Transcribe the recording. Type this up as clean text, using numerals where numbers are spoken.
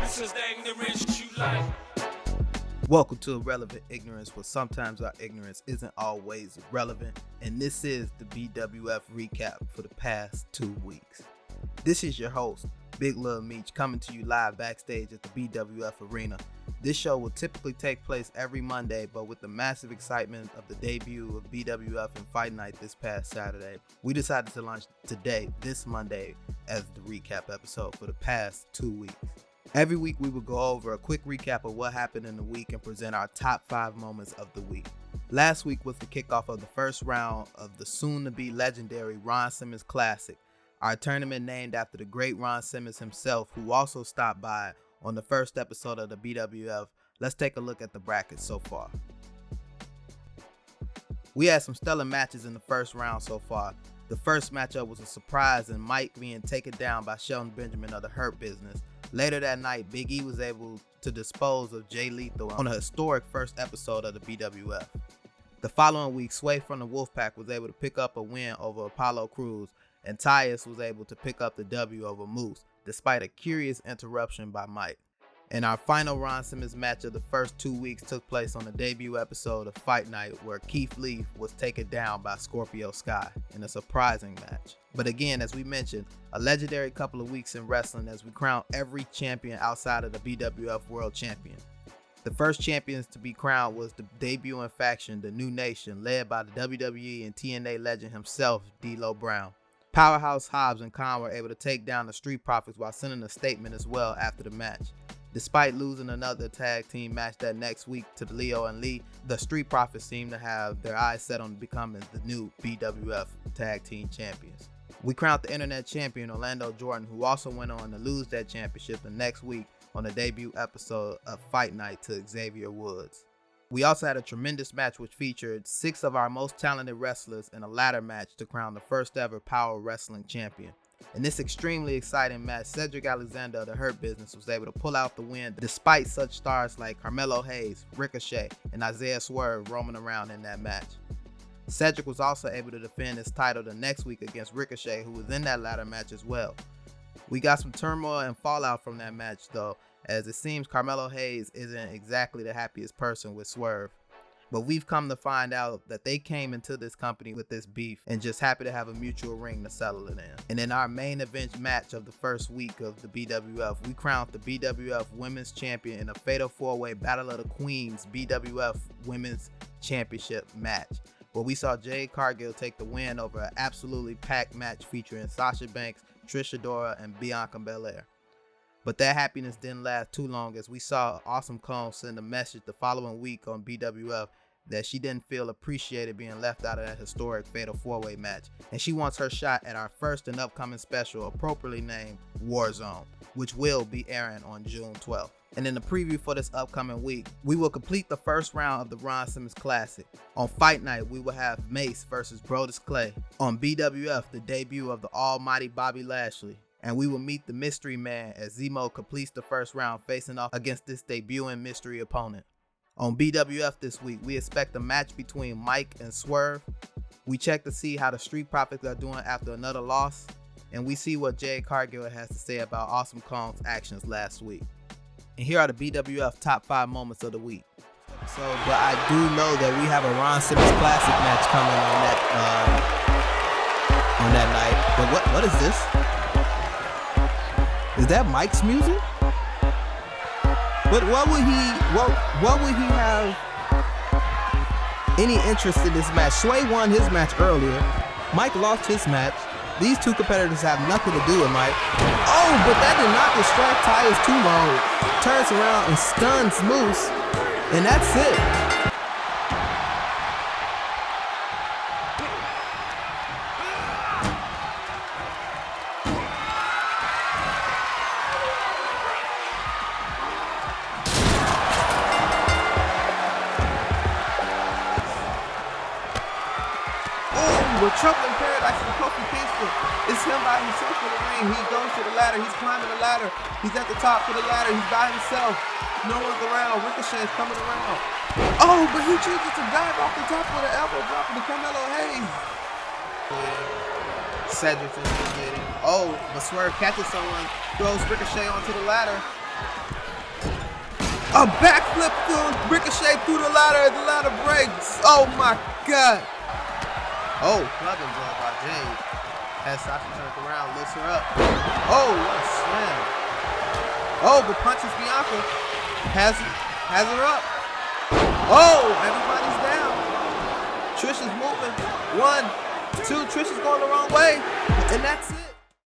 Since the ignorance you like. Welcome to Irrelevant Ignorance, where sometimes our ignorance isn't always relevant, and this is the BWF recap for the past 2 weeks. This is your host, BWF coming to you live backstage at the BWF Arena. This show will typically take place every Monday, but with the massive excitement of the debut of BWF and Fight Night this past Saturday, we decided to launch today, this Monday, as the recap episode for the past 2 weeks. Every week we will go over a quick recap of what happened in the week and present our top 5 moments of the week. Last week was the kickoff of the first round of the soon-to-be legendary Ron Simmons Classic, our tournament named after the great Ron Simmons himself, who also stopped by on the first episode of the BWF. Let's take a look at the brackets so far. We had some stellar matches in the first round so far. The first matchup was a surprise in Mike being taken down by Shelton Benjamin of the Hurt Business. Later that night, Big E was able to dispose of Jay Lethal on a historic first episode of the BWF. The following week, Sway from the Wolfpack was able to pick up a win over Apollo Crews, and Tyus was able to pick up the W over Moose, despite a curious interruption by Mike. And our final Ron Simmons match of the first 2 weeks took place on the debut episode of Fight Night, where Keith Lee was taken down by Scorpio Sky in a surprising match. But again, as we mentioned, a legendary couple of weeks in wrestling as we crown every champion outside of the BWF World Champion. The first champions to be crowned was the debuting faction, the New Nation, led by the WWE and TNA legend himself, D'Lo Brown. Powerhouse Hobbs and Khan were able to take down the Street Profits while sending a statement as well after the match. Despite losing another tag team match that next week to Leo and Lee, the Street Profits seem to have their eyes set on becoming the new BWF Tag Team Champions. We crowned the Internet Champion Orlando Jordan, who also went on to lose that championship the next week on the debut episode of Fight Night to Xavier Woods. We also had a tremendous match which featured 6 of our most talented wrestlers in a ladder match to crown the first ever Power Wrestling Champion. In this extremely exciting match, Cedric Alexander of the Hurt Business was able to pull out the win despite such stars like Carmelo Hayes, Ricochet, and Isaiah Swerve roaming around in that match. Cedric was also able to defend his title the next week against Ricochet, who was in that ladder match as well. We got some turmoil and fallout from that match though, as it seems Carmelo Hayes isn't exactly the happiest person with Swerve. But we've come to find out that they came into this company with this beef and just happy to have a mutual ring to settle it in. And in our main event match of the first week of the BWF, we crowned the BWF Women's Champion in a Fatal 4-Way Battle of the Queens BWF Women's Championship match, where we saw Jade Cargill take the win over an absolutely packed match featuring Sasha Banks, Trish Adora, and Bianca Belair. But that happiness didn't last too long, as we saw Awesome Kong send a message the following week on BWF that she didn't feel appreciated being left out of that historic Fatal 4-Way match, and she wants her shot at our first and upcoming special, appropriately named Warzone, which will be airing on June 12th. And in the preview for this upcoming week, we will complete the first round of the Ron Simmons Classic. On Fight Night, we will have Mace versus Brodus Clay. On BWF, the debut of the almighty Bobby Lashley. And we will meet the Mystery Man as Zemo completes the first round facing off against this debuting mystery opponent. On BWF this week, we expect a match between Mike and Swerve. We check to see how the Street Profits are doing after another loss. And we see what Jade Cargill has to say about Awesome Kong's actions last week. And here are the BWF top 5 moments of the week. But I do know that we have a Ron Simmons Classic match coming on that night. But what is this? Is that Mike's music? But what would he have any interest in this match? Sway won his match earlier. Mike lost his match. These two competitors have nothing to do with Mike. Oh, but that did not distract Tyus too long. Turns around and stuns Moose, and that's it. We're choking Paradise and Kofi Kingston. It's him by himself in the ring. He goes to the ladder. He's climbing the ladder. He's at the top of the ladder. He's by himself. No one's around. Ricochet's coming around. Oh, but he chooses to dive off the top with an elbow drop to Carmelo Hayes. Cedric's investigating. Oh, but Swerve catches someone, throws Ricochet onto the ladder. A backflip through Ricochet through the ladder breaks. Oh my God. Oh, plugging blow by Jade. Has Sasha turned around, lifts her up. Oh, what a slam. Oh, but punches Bianca. Has her up. Oh, everybody's down. Trish is moving. 1, 2, Trish is going the wrong way. And that's it.